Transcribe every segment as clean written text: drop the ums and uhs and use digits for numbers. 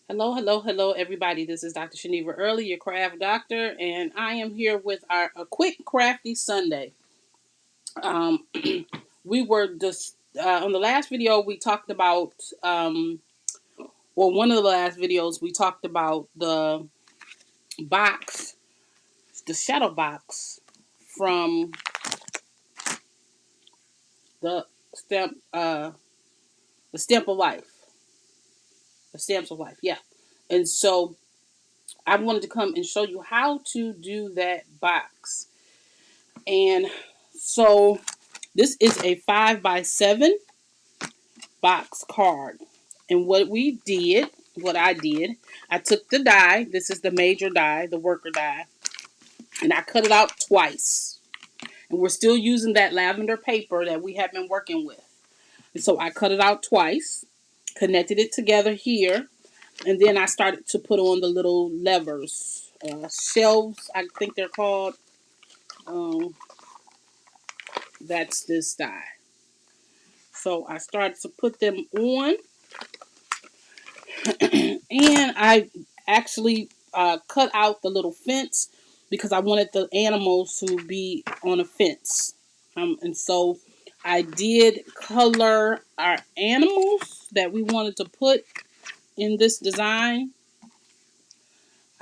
Hello, hello, hello, everybody. This is Dr. Shaniva Early, your craft doctor, and I am here with a quick crafty Sunday. Um, we were just on the last video we talked about, one of the last videos we talked about the box, the shadow box from the stamp, the stamp of life, the stamps of life. Yeah, and so I wanted to come and show you how to do that box. And so this is a 5x7 box card. And what I did, I took the die. This is the major die, the worker die. And I cut it out twice. And we're still using that lavender paper that we have been working with. And so I cut it out twice, connected it together here. And then I started to put on the little levers. Shelves, I think they're called. Um, that's this die. So I started to put them on, and I actually cut out the little fence because I wanted the animals to be on a fence. And so I did color our animals that we wanted to put in this design.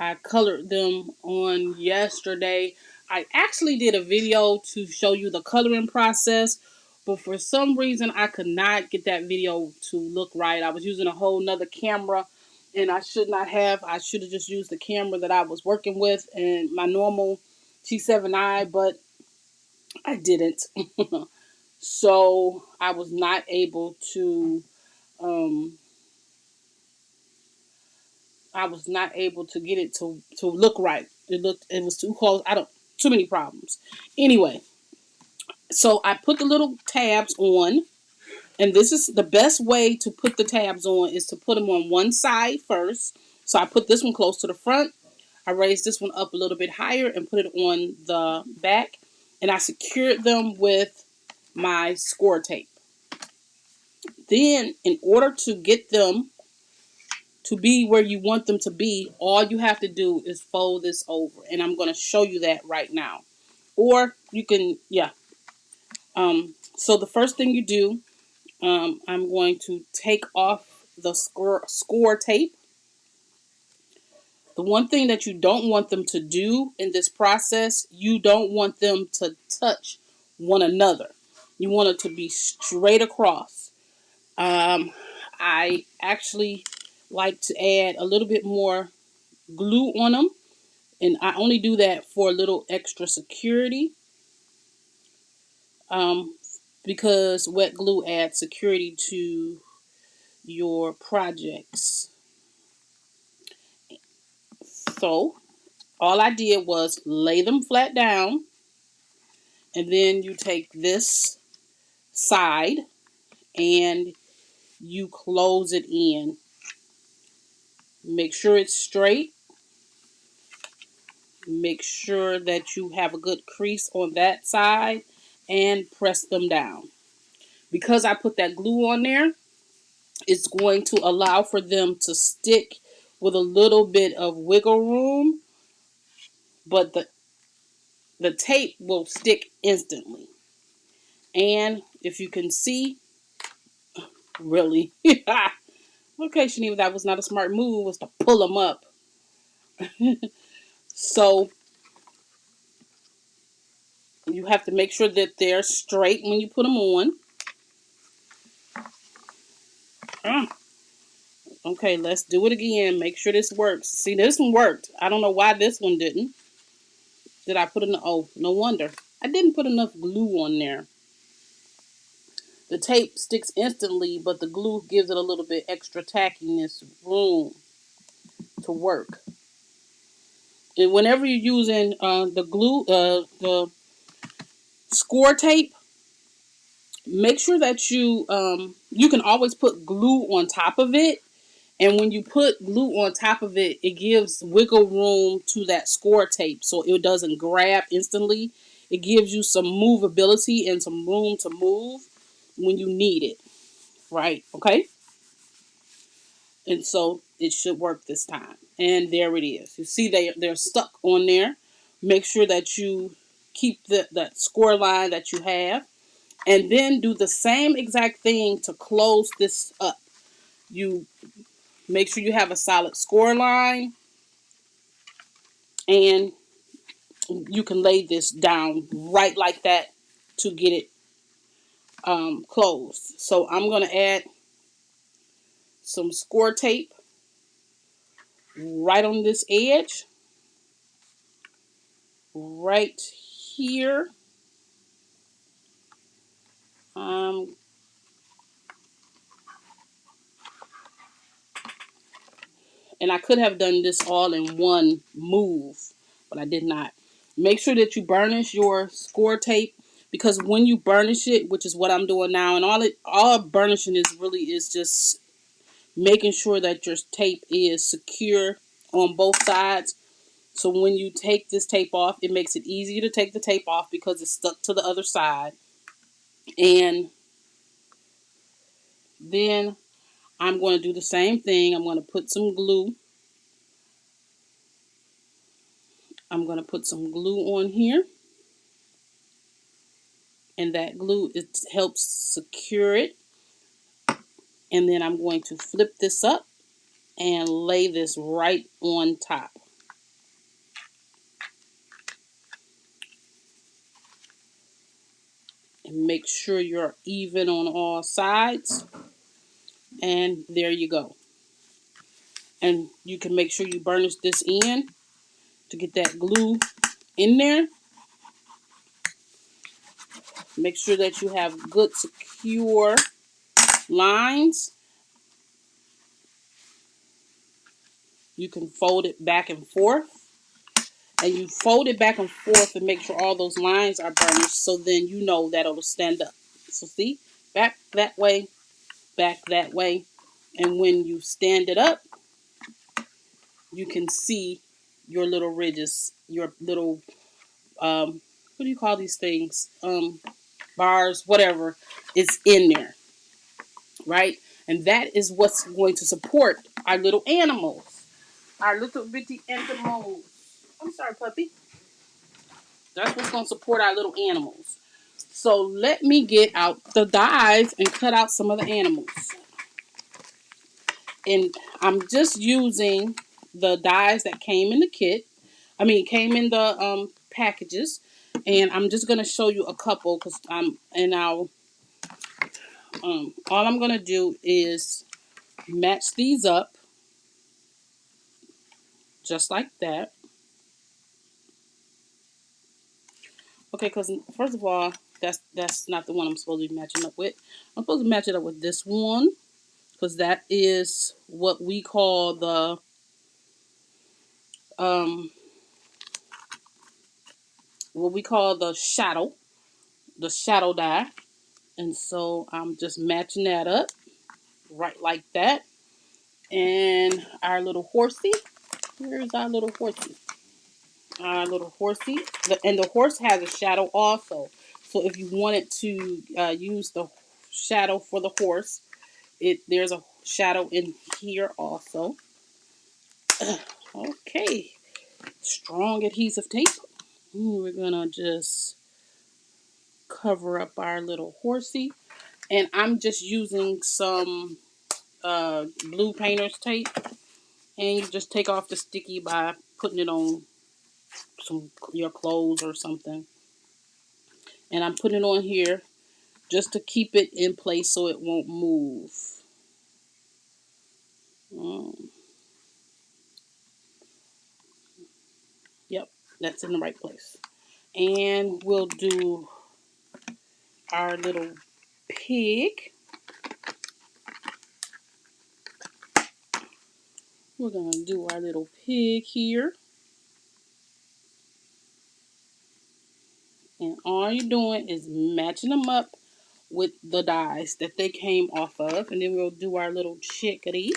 I colored them on yesterday. I actually did a video to show you the coloring process, but for some reason I could not get that video to look right. I was using a whole nother camera, and I should not have. I should have just used the camera that I was working with and my normal T7i, but I didn't. So I was not able to um, get it to look right. It was too close. Too many problems. Anyway, so I put the little tabs on, and this is the best way to put the tabs on is to put them on one side first. So I put this one close to the front. I raised this one up a little bit higher and put it on the back, and I secured them with my score tape. Then, in order to get them to be where you want them to be, all you have to do is fold this over. And I'm going to show you that right now. Or you can, yeah. So the first thing you do, I'm going to take off the score tape. The one thing that you don't want them to do in this process, you don't want them to touch one another. You want it to be straight across. I actually like to add a little bit more glue on them, and I only do that for a little extra security, um, because wet glue adds security to your projects. So all I did was lay them flat down, and then you take this side and you close it in. Make sure it's straight. Make sure that you have a good crease on that side and press them down. Because I put that glue on there, it's going to allow for them to stick with a little bit of wiggle room, but the tape will stick instantly. And if you can see, really, okay, Shaniva, that was not a smart move, was to pull them up. So you have to make sure that they're straight when you put them on. Okay, let's do it again. Make sure this works. See, this one worked. I don't know why this one didn't. Did I put enough? Oh, no wonder. I didn't put enough glue on there. The tape sticks instantly, but the glue gives it a little bit extra tackiness room to work. And whenever you're using the glue, the score tape, make sure that you can always put glue on top of it. And when you put glue on top of it, it gives wiggle room to that score tape so it doesn't grab instantly. It gives you some movability and some room to move when you need it. Right? Okay? And so it should work this time. And there it is. You see they're stuck on there. Make sure that you keep that score line that you have. And then do the same exact thing to close this up. You make sure you have a solid score line, and you can lay this down right like that to get it closed. So I'm going to add some score tape right on this edge, right here. Um, and I could have done this all in one move, but I did not. Make sure that you burnish your score tape, because when you burnish it, which is what I'm doing now, and all burnishing is really is just making sure that your tape is secure on both sides. So when you take this tape off, it makes it easier to take the tape off because it's stuck to the other side. And then I'm going to do the same thing. I'm going to put some glue. I'm going to put some glue on here. And that glue, it helps secure it. And then I'm going to flip this up and lay this right on top. And make sure you're even on all sides. And there you go. And you can make sure you burnish this in to get that glue in there. Make sure that you have good secure lines. You can fold it back and forth. And you fold it back and forth and make sure all those lines are burnished, so then you know that it'll stand up. So see, back that way, back that way. And when you stand it up, you can see your little ridges, your little, what do you call these things? Bars, whatever, is in there, right? And that is what's going to support our little animals, our little bitty animals. I'm sorry, puppy. That's what's going to support our little animals. So let me get out the dies and cut out some of the animals. And I'm just using the dies that came in the kit. I mean, came in the packages. And I'm just going to show you a couple because all I'm going to do is match these up just like that. Okay, because first of all, that's not the one I'm supposed to be matching up with. I'm supposed to match it up with this one, because that is what we call the um the shadow die. And so I'm just matching that up right like that. And our little horsey, where's our little horsey? Our little horsey, and the horse has a shadow also. So if you wanted to use the shadow for the horse, there's a shadow in here also. Okay, strong adhesive tape. We're gonna just cover up our little horsey, and I'm just using some blue painter's tape, and you just take off the sticky by putting it on your clothes or something. And I'm putting it on here just to keep it in place so it won't move. Um, yep, that's in the right place. And we'll do our little pig. We're going to do our little pig here. And all you're doing is matching them up with the dies that they came off of. And then we'll do our little chickadee.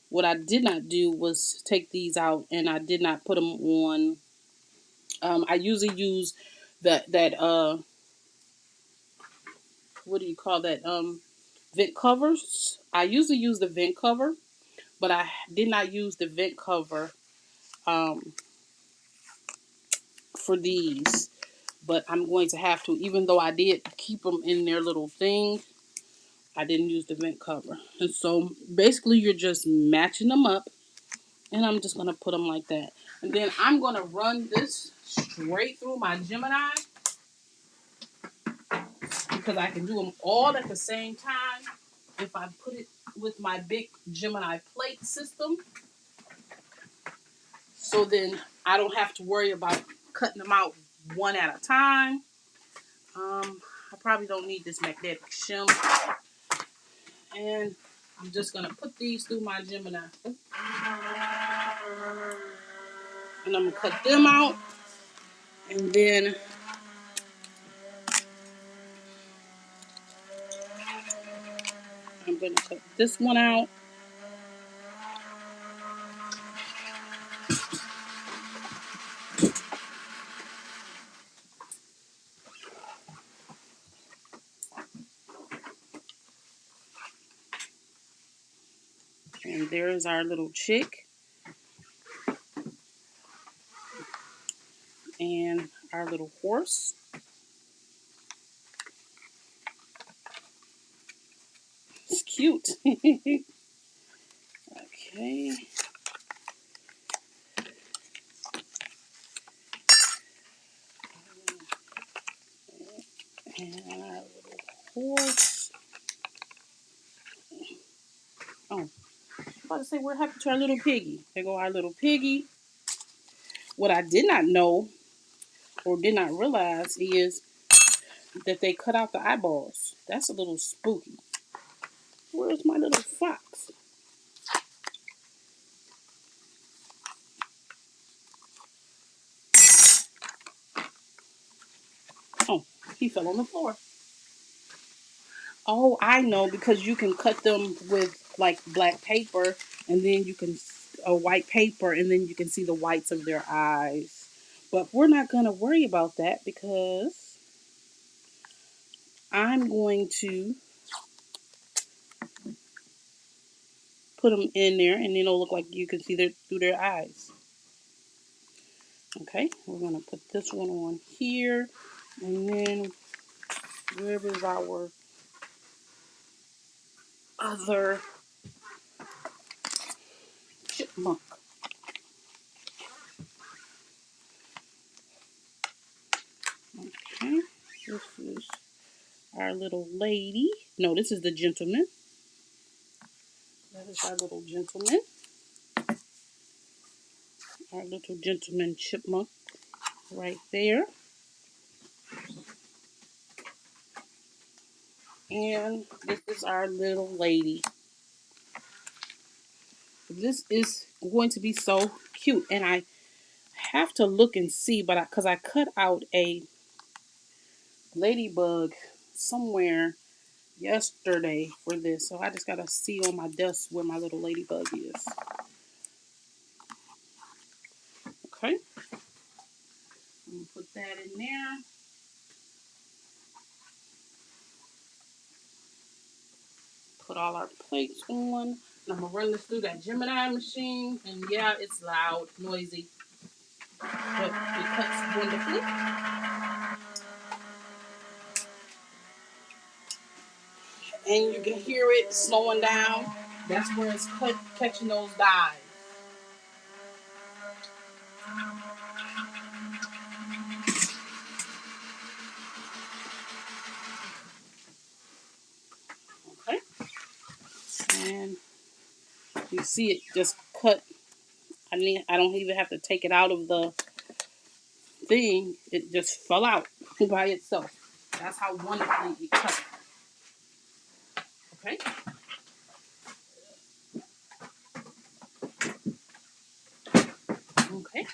What I did not do was take these out, and I did not put them on. I usually use that what do you call that? vent covers. I usually use the vent cover, but I did not use the vent cover um, for these. But I'm going to have to, even though I did keep them in their little thing, I didn't use the vent cover. And so basically you're just matching them up, and I'm just going to put them like that. And then I'm going to run this straight through my Gemini because I can do them all at the same time. If I put it with my big Gemini plate system, so then I don't have to worry about cutting them out one at a time. I probably don't need this magnetic shim. And I'm just going to put these through my Gemini. And I'm going to cut them out. And then I'm going to cut this one out. And there's our little chick. And our little horse. It's cute. Okay. And our little horse. Oh, I was about to say, what happened to our little piggy? There go our little piggy. What I did not know or did not realize is that they cut out the eyeballs. That's a little spooky. Where's my little fox? Oh, he fell on the floor. Oh, I know, because you can cut them with like black paper, and then you can a white paper, and then you can see the whites of their eyes. But we're not going to worry about that because I'm going to put them in there, and then it'll look like you can see through their eyes. Okay, we're going to put this one on here, and then where is our other chipmunk? Okay, this is our little lady. No, this is the gentleman. That is our little gentleman. Our little gentleman chipmunk right there. And this is our little lady. This is going to be so cute. And I have to look and see, but because I cut out a ladybug somewhere yesterday for this. So I just got to see on my desk where my little ladybug is. Okay. I'm going to put that in there. Put all our plates on. And I'm going to run this through that Gemini machine. And yeah, it's loud, noisy, but it cuts wonderfully. And you can hear it slowing down. That's where it's catching those dyes. Okay. And you see it just cut. I don't even have to take it out of the thing. It just fell out by itself. That's how wonderfully it cut. Okay. Okay.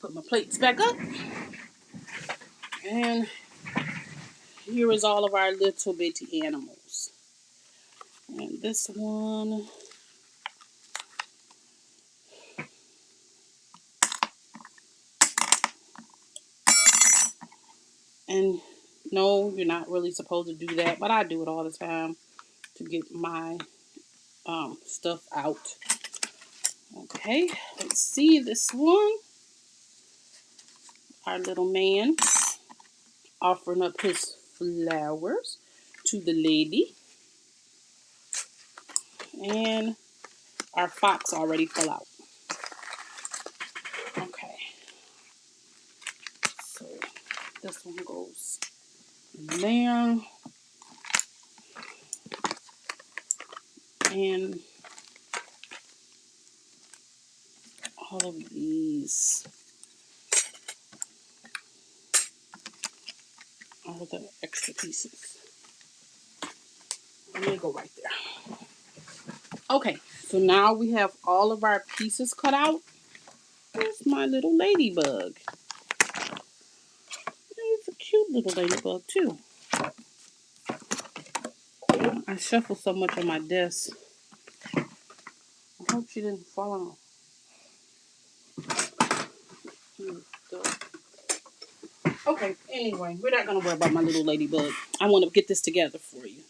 Put my plates back up. And here is all of our little bitty animals. And this one. And no, you're not really supposed to do that, but I do it all the time. to get my stuff out. Okay, let's see this one. Our little man offering up his flowers to the lady. And our fox already fell out. Okay, so this one goes in there. And all of these are the extra pieces. Let me go right there. Okay, so now we have all of our pieces cut out. There's my little ladybug. It's a cute little ladybug too. I shuffle so much on my desk. I hope she didn't fall off. Okay, anyway, we're not going to worry about my little ladybug. I want to get this together for you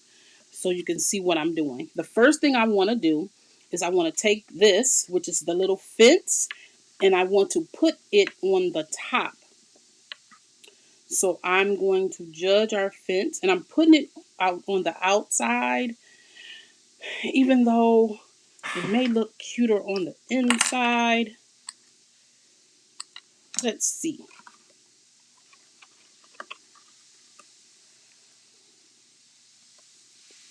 so you can see what I'm doing. The first thing I want to do is I want to take this, which is the little fence, and I want to put it on the top. So I'm going to judge our fence, and I'm putting it out on the outside, even though it may look cuter on the inside. Let's see.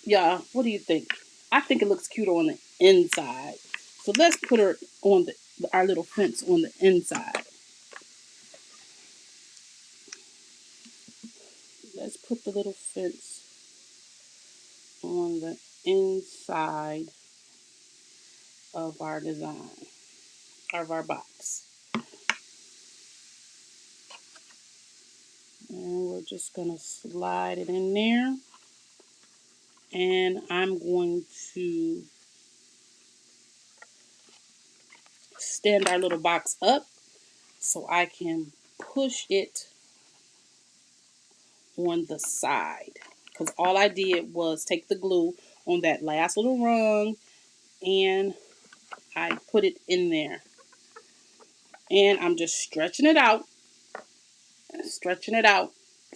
Yeah, what do you think? I think it looks cuter on the inside. So let's put her on our little fence on the inside. Let's put the little fence on the inside of our design, of our box. And we're just going to slide it in there. And I'm going to stand our little box up so I can push it on the side. Because all I did was take the glue on that last little rung and I put it in there. And I'm just stretching it out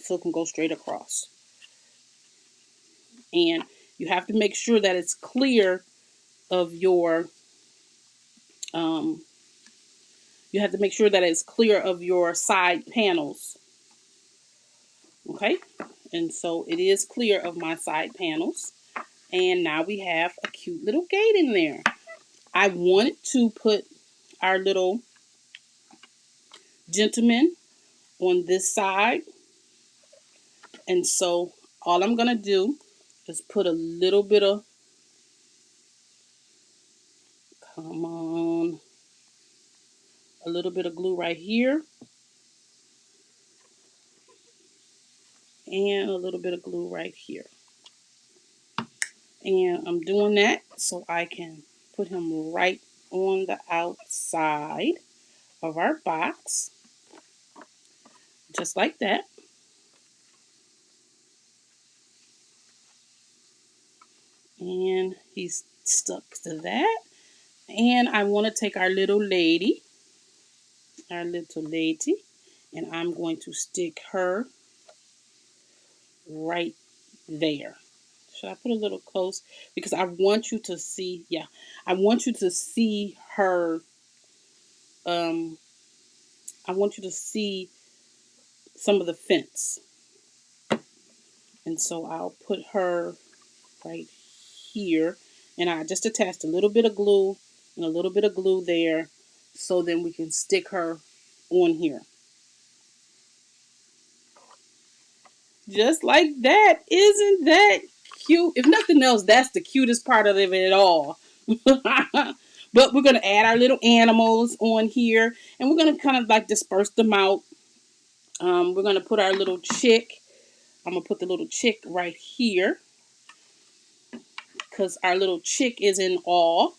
so it can go straight across. And you have to make sure that it's clear of your you have to make sure that it's clear of your side panels. Okay, and so it is clear of my side panels. And now we have a cute little gate in there. I wanted to put our little gentleman on this side. And so all I'm going to do is put a little bit of, come on, a little bit of glue right here. And a little bit of glue right here. And I'm doing that so I can put him right on the outside of our box. Just like that. And he's stuck to that. And I want to take our little lady, and I'm going to stick her right there. Should I put a little close? Because I want you to see, yeah, I want you to see her, I want you to see some of the fence. And so I'll put her right here. And I just attached a little bit of glue and a little bit of glue there. So then we can stick her on here. Just like that. Isn't that cute? If nothing else, that's the cutest part of it all. But we're going to add our little animals on here. And we're going to kind of like disperse them out. We're going to put our little chick. I'm going to put the little chick right here. Because our little chick is in awe.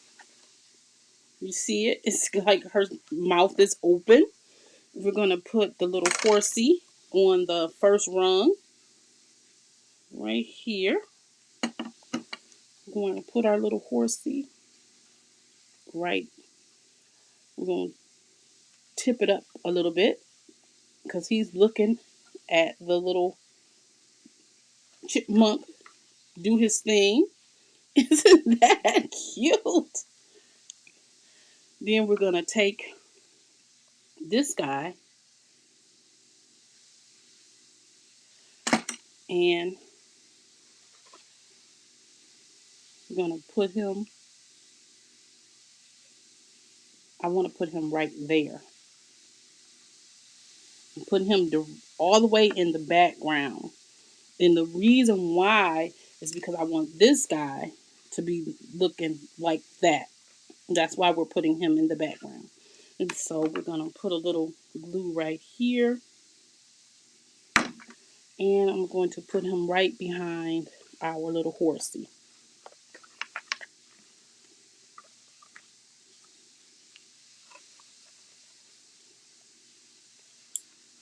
You see it? It's like her mouth is open. We're going to put the little horsey on the first rung. Right here. We're going to put our little horsey right. We're going to tip it up a little bit because he's looking at the little chipmunk do his thing. Isn't that cute? Then we're going to take this guy and we're going to put him, I want to put him right there. And put him all the way in the background. And the reason why is because I want this guy to be looking like that. That's why we're putting him in the background. And so we're going to put a little glue right here. And I'm going to put him right behind our little horsey.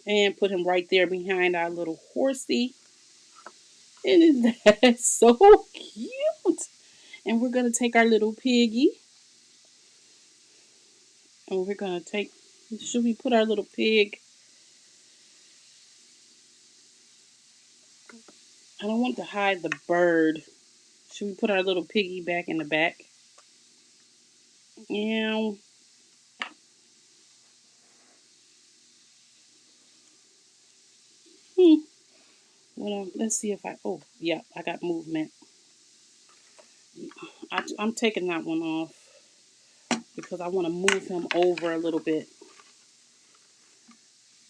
And put him right there behind our little horsey. And isn't that so cute? And we're going to take our little piggy. And we're going to take, should we put our little pig? I don't want to hide the bird. Should we put our little piggy back in the back? Yeah. Well, let's see if oh, yeah, I got movement. I'm taking that one off because I want to move him over a little bit.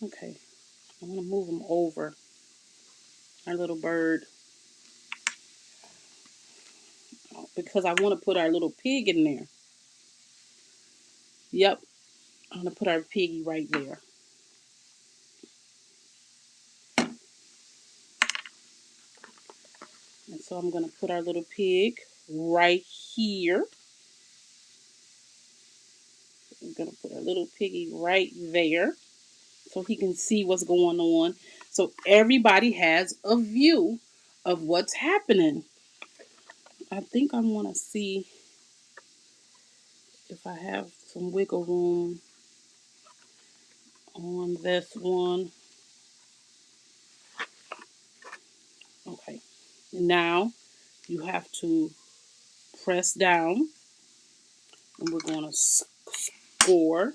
Okay. I want to move him over. Our little bird. Because I want to put our little pig in there. Yep. I'm going to put our piggy right there. And so I'm going to put our little pig right here. We're going to put our little piggy right there so he can see what's going on. So everybody has a view of what's happening. I think I want to see if I have some wiggle room on this one. Okay. Now you have to press down and we're going to score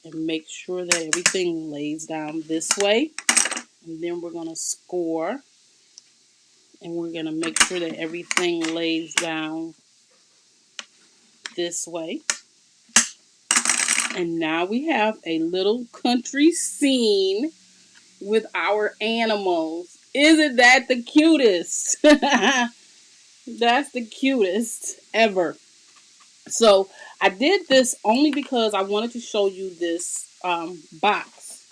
and make sure that everything lays down this way. And then we're going to score and we're going to make sure that everything lays down this way. And now we have a little country scene with our animals. Isn't that the cutest? That's the cutest ever. So I did this only because I wanted to show you this box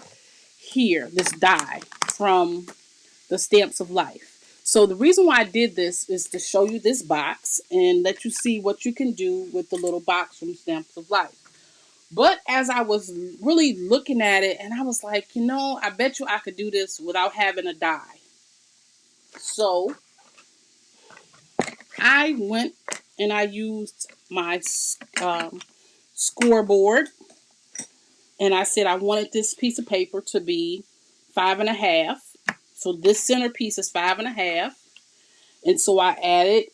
here, this die from the Stamps of Life. So the reason why I did this is to show you this box and let you see what you can do with the little box from Stamps of Life. But as I was really looking at it, and I was like, I bet you I could do this without having a die. So I went and I used my scoreboard. And I said I wanted this piece of paper to be 5.5. So this centerpiece is 5.5. And so I added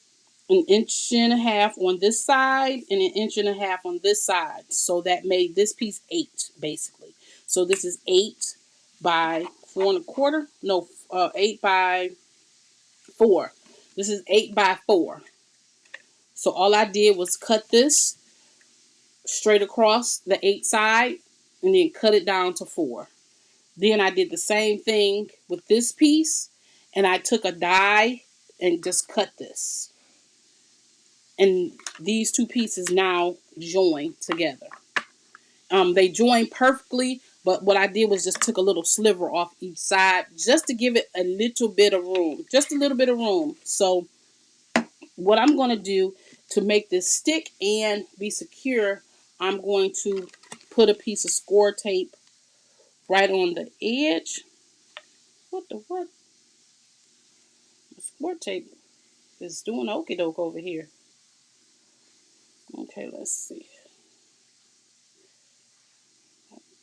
1.5 inches on this side and 1.5 inches on this side. So that made this piece 8, basically. So this is 8 by 4.25. No, 8 by 4. This is 8 by 4. So all I did was cut this straight across the 8 side and then cut it down to 4. Then I did the same thing with this piece and I took a die and just cut this. And these two pieces now join together. They join perfectly, but what I did was just took a little sliver off each side just to give it a little bit of room. Just a little bit of room. So what I'm going to do to make this stick and be secure, I'm going to put a piece of score tape right on the edge. What? The score tape It's doing okie doke over here. Okay, let's see.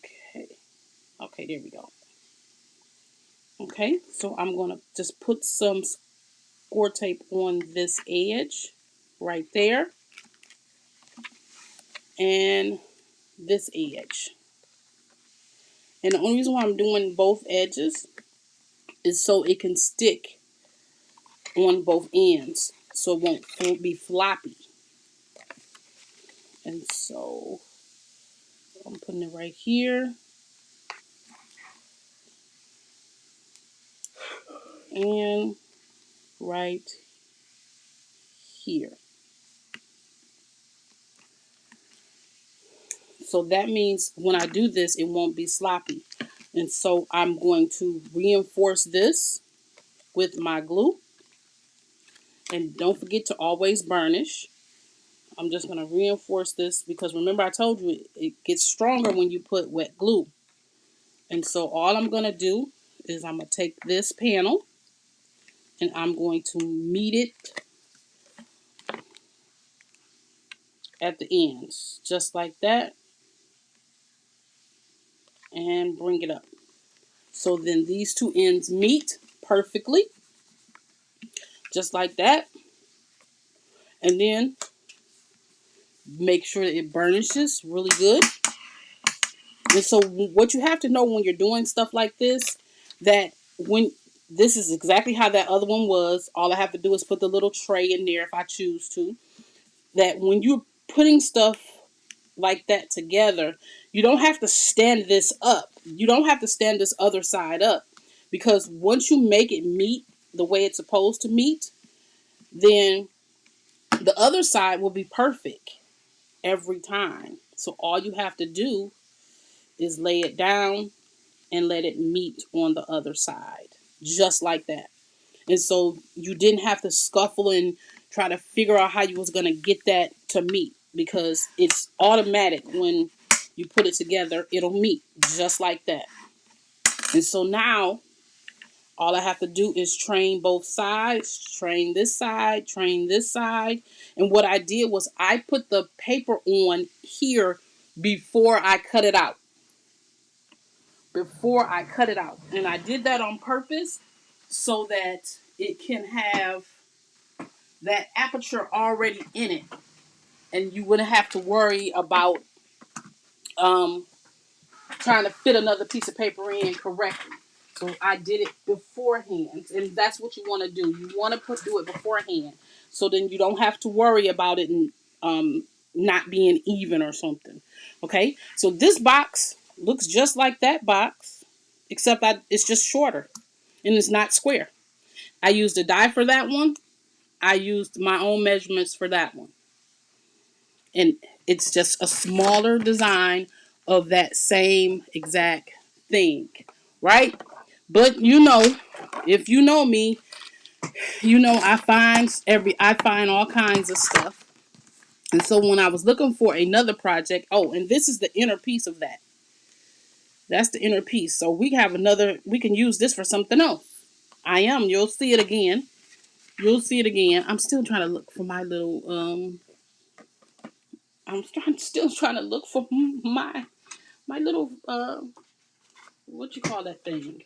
Okay. Okay, there we go. Okay, so I'm going to just put some score tape on this edge right there and this edge. And the only reason why I'm doing both edges is so it can stick on both ends so it won't be floppy. And so I'm putting it right here and right here. So that means when I do this, it won't be sloppy. And so I'm going to reinforce this with my glue. And don't forget to always burnish. I'm just going to reinforce this because remember I told you it gets stronger when you put wet glue. And so all I'm going to do is I'm going to take this panel and I'm going to meet it at the ends. Just like that. And bring it up. So then these two ends meet perfectly. Just like that. And then make sure that it burnishes really good. And so what you have to know when you're doing stuff like this, that when this is exactly how that other one was, all I have to do is put the little tray in there if I choose to. That when you're putting stuff like that together, you don't have to stand this up. You don't have to stand this other side up. Because once you make it meet the way it's supposed to meet, then the other side will be perfect every time. So all you have to do is lay it down and let it meet on the other side. Just like that. And so you didn't have to scuffle and try to figure out how you was going to get that to meet. Because it's automatic when you put it together. It'll meet just like that. And so now all I have to do is train both sides. Train this side. Train this side. And what I did was I put the paper on here before I cut it out. And I did that on purpose so that it can have that aperture already in it. And you wouldn't have to worry about um, trying to fit another piece of paper in correctly. So I did it beforehand. And that's what you want to do. You want to do it beforehand. So then you don't have to worry about it and not being even or something. Okay? So this box looks just like that box. Except it's just shorter. And it's not square. I used a die for that one. I used my own measurements for that one. And it's just a smaller design of that same exact thing. Right? But if you know me, I find all kinds of stuff. And so when I was looking for another project, and this is the inner piece of that. That's the inner piece. So we can use this for something else. You'll see it again. I'm still trying to look for my little still trying to look for my little what you call that thing?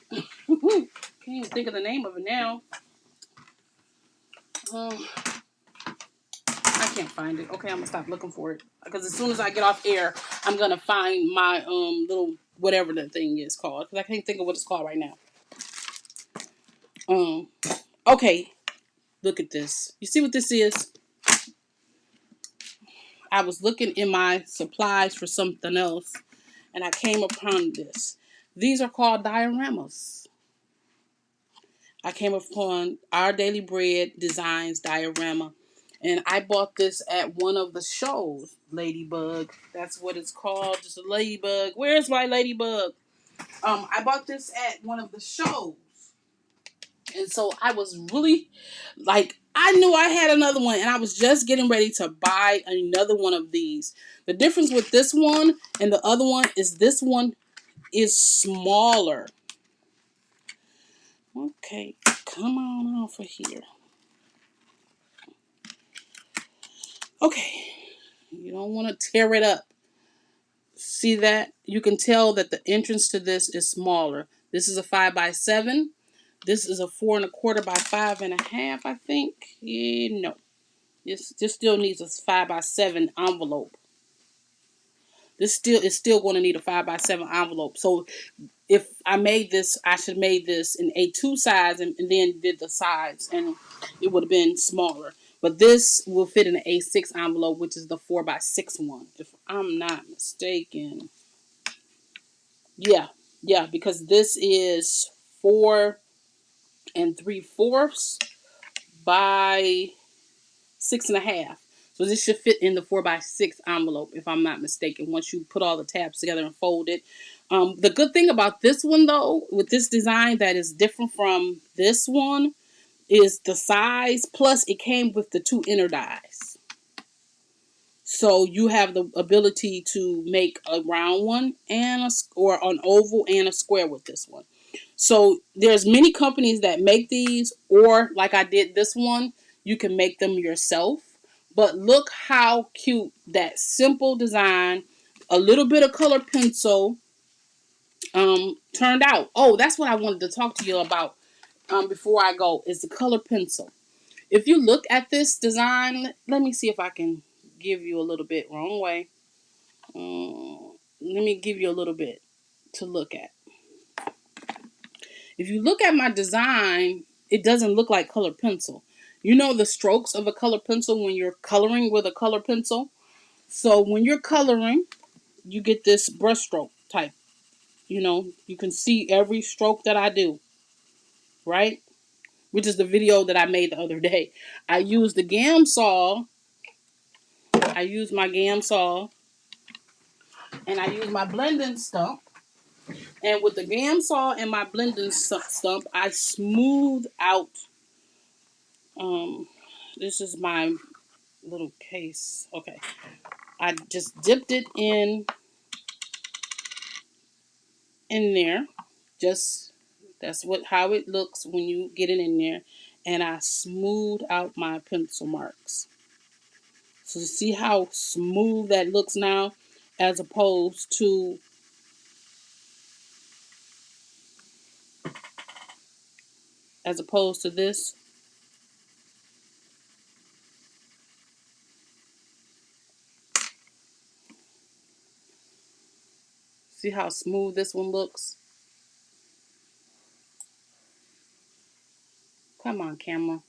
Can't even think of the name of it now. Um, I can't find it. Okay, I'm gonna stop looking for it because as soon as I get off air, I'm gonna find my little whatever that thing is called because I can't think of what it's called right now. Okay, look at this. You see what this is? I was looking in my supplies for something else, and I came upon this. These are called dioramas. I came upon Our Daily Bread Designs diorama. And I bought this at one of the shows, Ladybug. That's what it's called, just a ladybug. Where's my ladybug? I bought this at one of the shows. And so I was really, I knew I had another one. And I was just getting ready to buy another one of these. The difference with this one and the other one is this one is smaller. Okay, come on over here. Okay, you don't want to tear it up. See that? You can tell that the entrance to this is smaller. This is a 5x7. This is a 4 1/4 by 5 1/2, I think. No. This still needs a 5x7 envelope. This still is still going to need a 5x7 envelope. So if I made this, I should have made this in A2 size and then did the sides, and it would have been smaller. But this will fit in an A6 envelope, which is the 4x6 one, if I'm not mistaken. Yeah, yeah, because this is 4 3/4 by 6 1/2. So this should fit in the 4x6 envelope, if I'm not mistaken, once you put all the tabs together and fold it. The good thing about this one, though, with this design that is different from this one, is the size. Plus, it came with the 2 inner dies. So you have the ability to make a round one and or an oval and a square with this one. So there's many companies that make these, or like I did this one, you can make them yourself. But look how cute that simple design, a little bit of color pencil, turned out. Oh, that's what I wanted to talk to you about before I go, is the color pencil. If you look at this design, let me see if I can give you a little bit. Wrong way. Let me give you a little bit to look at. If you look at my design, it doesn't look like color pencil. You know the strokes of a color pencil when you're coloring with a color pencil? So when you're coloring, you get this brush stroke type. You can see every stroke that I do, right? Which is the video that I made the other day. I used the gam saw. I used my gam saw. And I used my blending stump. And with the gam saw and my blending stump, I smooth out. This is my little case. Okay. I just dipped it in there. Just that's how it looks when you get it in there. And I smooth out my pencil marks. So you see how smooth that looks now, as opposed to this. See how smooth this one looks? Come on, camera.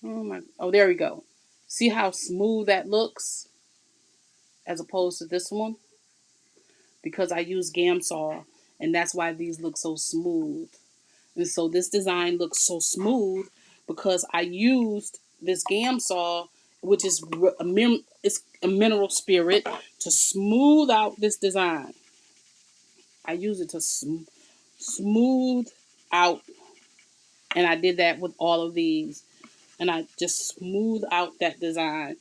Oh, there we go. See how smooth that looks as opposed to this one? Because I use gam saw, and that's why these look so smooth. And so this design looks so smooth because I used this gam saw, which is it's a mineral spirit, to smooth out this design. I use it to smooth out, and I did that with all of these. And I just smooth out that design,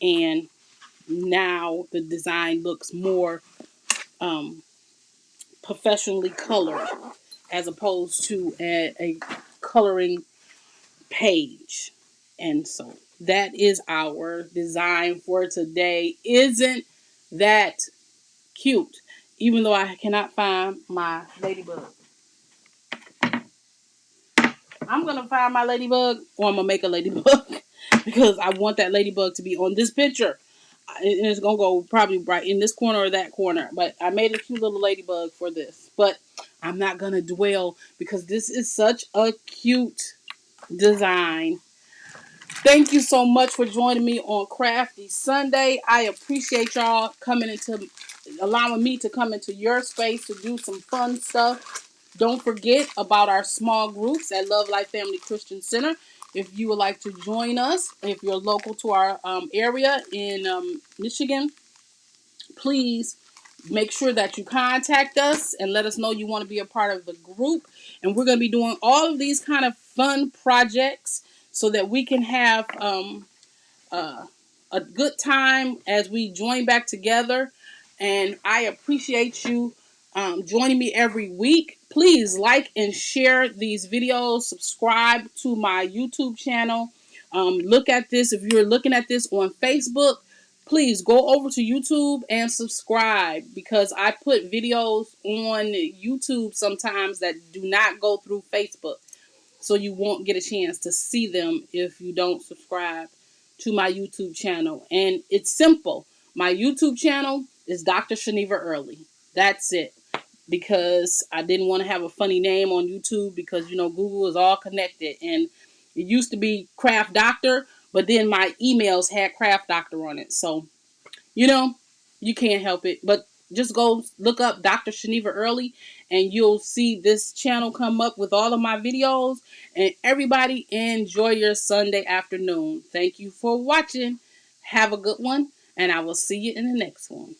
and now the design looks more professionally colored as opposed to a coloring page. And so that is our design for today. Isn't that cute? Even though I cannot find my ladybug. I'm going to find my ladybug, or I'm going to make a ladybug because I want that ladybug to be on this picture. And it's going to go probably right in this corner or that corner. But I made a cute little ladybug for this. But I'm not going to dwell because this is such a cute design. Thank you so much for joining me on Crafty Sunday. I appreciate y'all allowing me to come into your space to do some fun stuff. Don't forget about our small groups at Love Life Family Christian Center. If you would like to join us, if you're local to our area in Michigan, please make sure that you contact us and let us know you want to be a part of the group. And we're going to be doing all of these kind of fun projects so that we can have a good time as we join back together. And I appreciate you joining me every week. Please like and share these videos. Subscribe to my YouTube channel. Look at this. If you're looking at this on Facebook, please go over to YouTube and subscribe, because I put videos on YouTube sometimes that do not go through Facebook. So you won't get a chance to see them if you don't subscribe to my YouTube channel. And it's simple. My YouTube channel is Dr. Shaniva Early. That's it. Because I didn't want to have a funny name on YouTube, because Google is all connected, and it used to be Craft Doctor, but then my emails had Craft Doctor on it. So you know, you can't help it. But just go look up Dr. Shaniva Early, and you'll see this channel come up with all of my videos. And everybody, enjoy your Sunday afternoon. Thank you for watching. Have a good one, and I will see you in the next one.